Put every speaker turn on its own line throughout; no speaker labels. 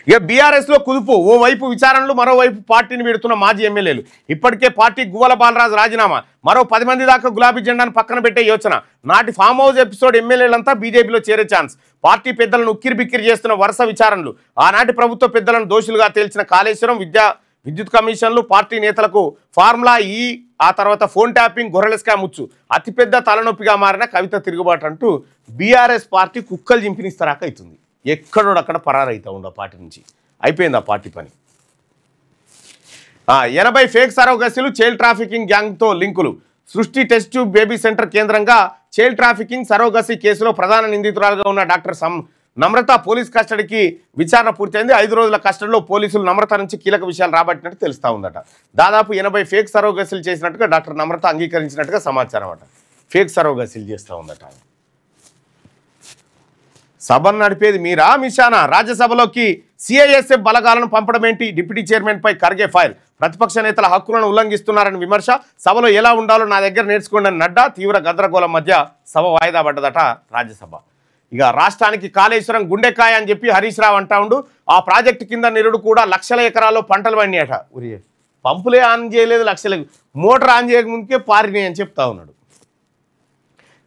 ఇక బీఆర్ఎస్ లో కుదుపు, ఓవైపు విచారణలు, మరోవైపు పార్టీని వీడుతున్న మాజీ ఎమ్మెల్యేలు. ఇప్పటికే పార్టీ గువ్వల బాలరాజు రాజీనామా, మరో 10 మంది దాకా గులాబీ జెండాను పక్కన పెట్టే యోచన. నాటి ఫామ్ హౌస్ ఎపిసోడ్ ఎమ్మెల్యేలంతా బీజేపీలో చేరే ఛాన్స్. పార్టీ పెద్దలను ఉక్కిరిబిక్కిరి చేస్తున్న వరుస విచారణలు. ఆనాటి ప్రభుత్వ పెద్దలను దోషులుగా తేల్చిన కాళేశ్వరం, విద్యుత్ కమిషన్లు, పార్టీ నేతలకు ఫార్ములా ఈ, ఆ తర్వాత ఫోన్ ట్యాపింగ్, గొర్రెల స్కామ్ ముచ్చు అతిపెద్ద తలనొప్పిగా మారిన కవిత తిరుగుబాటు అంటూ బీఆర్ఎస్ పార్టీ కుక్కలు చింపినిస్తరాక అవుతుంది. ఎక్కడోడక్కడ పరారైతా ఉండ పార్టీ నుంచి. అయిపోయింది ఆ పార్టీ పని. 80 ఫేక్ సరోగసీలు, చైల్డ్ ట్రాఫికింగ్ గ్యాంగ్తో లింకులు. సృష్టి టెస్ట్ ట్యూబ్ బేబీ సెంటర్ కేంద్రంగా చైల్డ్ ట్రాఫికింగ్ సరోగసీ కేసులో ప్రధాన నిందితురాలుగా ఉన్న డాక్టర్ నమ్రత పోలీస్ కస్టడీకి విచారణ పూర్తయింది. 5 రోజుల కస్టడీలో పోలీసులు నమ్రత నుంచి కీలక విషయాలు రాబట్టినట్టు తెలుస్తా ఉందట. దాదాపు 80 ఫేక్ సరోగసీలు చేసినట్టుగా డాక్టర్ నమ్రత అంగీకరించినట్టుగా సమాచారం అట. ఫేక్ సరోగసీలు చేస్తూ ఉందట. సభను నడిపేది మీరా మిషానా? రాజ్యసభలోకి సిఐఎస్ఎఫ్ బలగాలను పంపడం ఏంటి? డిప్యూటీ చైర్మన్ పై ఖర్గే ఫైర్. ప్రతిపక్ష నేతల హక్కులను ఉల్లంఘిస్తున్నారని విమర్శ. సభలో ఎలా ఉండాలో నా దగ్గర నేర్చుకోండి అని నడ్డా. తీవ్ర గందరగోళం మధ్య సభ వాయిదా పడ్డదట రాజ్యసభ. ఇక రాష్ట్రానికి కాళేశ్వరం గుండెకాయ అని చెప్పి హరీష్ రావు అంటా ఉండు. ఆ ప్రాజెక్టు కింద నిరుడు కూడా లక్షల ఎకరాల్లో పంటలు పండినాయట. ఉరి పంపులే ఆన్ చేయలేదు, లక్షల మోటార్ ఆన్ చేయకముందుకే పారినాయి అని చెప్తా ఉన్నాడు.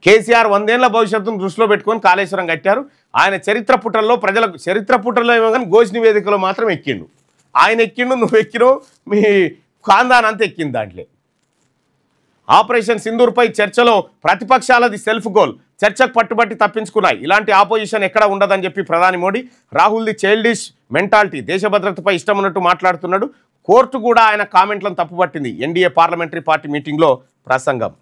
కేసీఆర్ 100 ఏళ్ల భవిష్యత్తును దృష్టిలో పెట్టుకొని కాళేశ్వరం కట్టారు. ఆయన చరిత్ర పుటల్లో ప్రజలకు, చరిత్ర పుటల్లో ఏమో కానీ గోష్ నివేదికలో మాత్రం ఎక్కిండు. ఆయన ఎక్కిండు, నువ్వు ఎక్కినావు, మీ ఖాందాన్ అంతా ఎక్కింది దాంట్లో. ఆపరేషన్ సింధూర్పై చర్చలో ప్రతిపక్షాలది సెల్ఫ్ గోల్. చర్చకు పట్టుబట్టి తప్పించుకున్నాయి. ఇలాంటి ఆపోజిషన్ ఎక్కడ ఉండదని చెప్పి ప్రధాని మోడీ. రాహుల్ది చైల్డిష్ మెంటాలిటీ, దేశ భద్రతపై ఇష్టం ఉన్నట్టు మాట్లాడుతున్నాడు. కోర్టు కూడా ఆయన కామెంట్లను తప్పుపట్టింది. ఎన్డీఏ పార్లమెంటరీ పార్టీ మీటింగ్లో ప్రసంగం.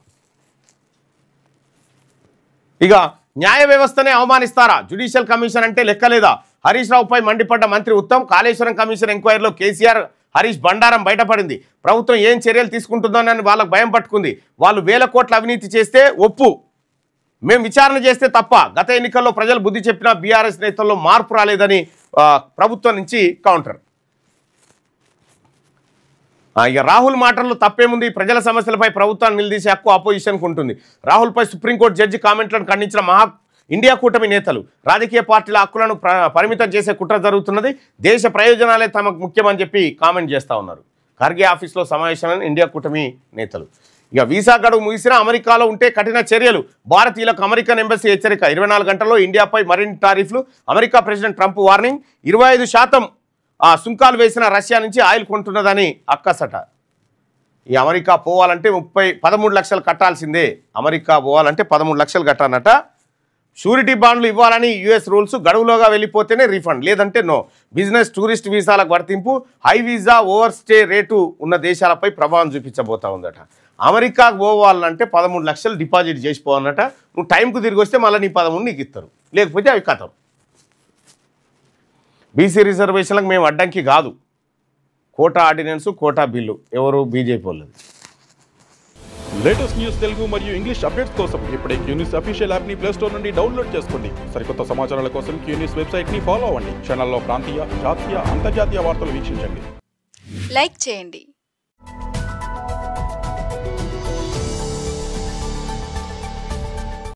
ఇక న్యాయ వ్యవస్థనే అవమానిస్తారా? జ్యుడిషియల్ కమిషన్ అంటే లెక్కలేదా? హరీష్ రావుపై మండిపడ్డ మంత్రి ఉత్తమ్. కాళేశ్వరం కమిషన్ ఎంక్వైరీలో కేసీఆర్, హరీష్ బండారం బయటపడింది. ప్రభుత్వం ఏం చర్యలు తీసుకుంటుందోనని వాళ్ళకు భయం పట్టుకుంది. వాళ్ళు 1000 కోట్ల అవినీతి చేస్తే ఒప్పు, మేము విచారణ చేస్తే తప్ప. గత ఎన్నికల్లో ప్రజలు బుద్ధి చెప్పినా బీఆర్ఎస్ నేతల్లో మార్పు రాలేదని ప్రభుత్వం నుంచి కౌంటర్. ఇక రాహుల్ మాటల్లో తప్పేముంది? ప్రజల సమస్యలపై ప్రభుత్వాన్ని నిలదీసే హక్కు అపోజిషన్కు ఉంటుంది. రాహుల్పై సుప్రీంకోర్టు జడ్జి కామెంట్లను ఖండించిన ఇండియా కూటమి నేతలు. రాజకీయ పార్టీల హక్కులను పరిమితం చేసే కుట్ర జరుగుతున్నది, దేశ ప్రయోజనాలే తమకు ముఖ్యమని చెప్పి కామెంట్ చేస్తూ ఉన్నారు. ఖర్గే ఆఫీస్లో సమావేశమైన ఇండియా కూటమి నేతలు. ఇక వీసా గడువు ముగిసినా అమెరికాలో ఉంటే కఠిన చర్యలు. భారతీయులకు అమెరికన్ ఎంబసీ హెచ్చరిక. 24 గంటల్లో ఇండియాపై మరిన్ని టారిఫ్లు. America president Trump warning. 25% సుంకాలు వేసిన రష్యా నుంచి ఆయిల్ కొంటున్నదని అక్కసట. ఈ అమెరికా పోవాలంటే 13 లక్షలు కట్టాల్సిందే. అమెరికా పోవాలంటే 13 లక్షలు కట్టాలన్నట. షూరిటీ బాండ్లు ఇవ్వాలని యుఎస్ రూల్స్. గడువులోగా వెళ్ళిపోతేనే రీఫండ్, లేదంటే నో. బిజినెస్, టూరిస్ట్ వీసాలకు వర్తింపు. High visa, over stay rate ఉన్న దేశాలపై ప్రభావం చూపించబోతా ఉందట. అమెరికాకు పోవాలంటే 13 లక్షలు డిపాజిట్ చేసిపోవాలన్నట. నువ్వు టైంకు తిరిగి వస్తే మళ్ళీ నీ 13 నీకు ఇస్తారు, లేకపోతే అవి కథం. బీసీ రిజర్వేషన్లకు మేము అడ్డంకి కాదు. కోటా ఆర్డినెన్స్, కోటా బిల్లు ఎవరు? బీజేపీ వాళ్ళది.
లేటెస్ట్ న్యూస్ తెలుగు మరియు ఇంగ్లీష్ అప్డేట్స్ కోసం ఇప్పుడే క్యూన్యూస్ అఫీషియల్ యాప్ని ప్లే స్టోర్ నుండి డౌన్లోడ్ చేసుకోండి. సరికొత్త సమాచారాల కోసం క్యూన్యూస్ వెబ్సైట్ని ఫాలో అవ్వండి. ఛానల్లో ప్రాంతీయ, జాతీయ, అంతర్జాతీయ వార్తలు వీక్షించండి.
లైక్ చేయండి.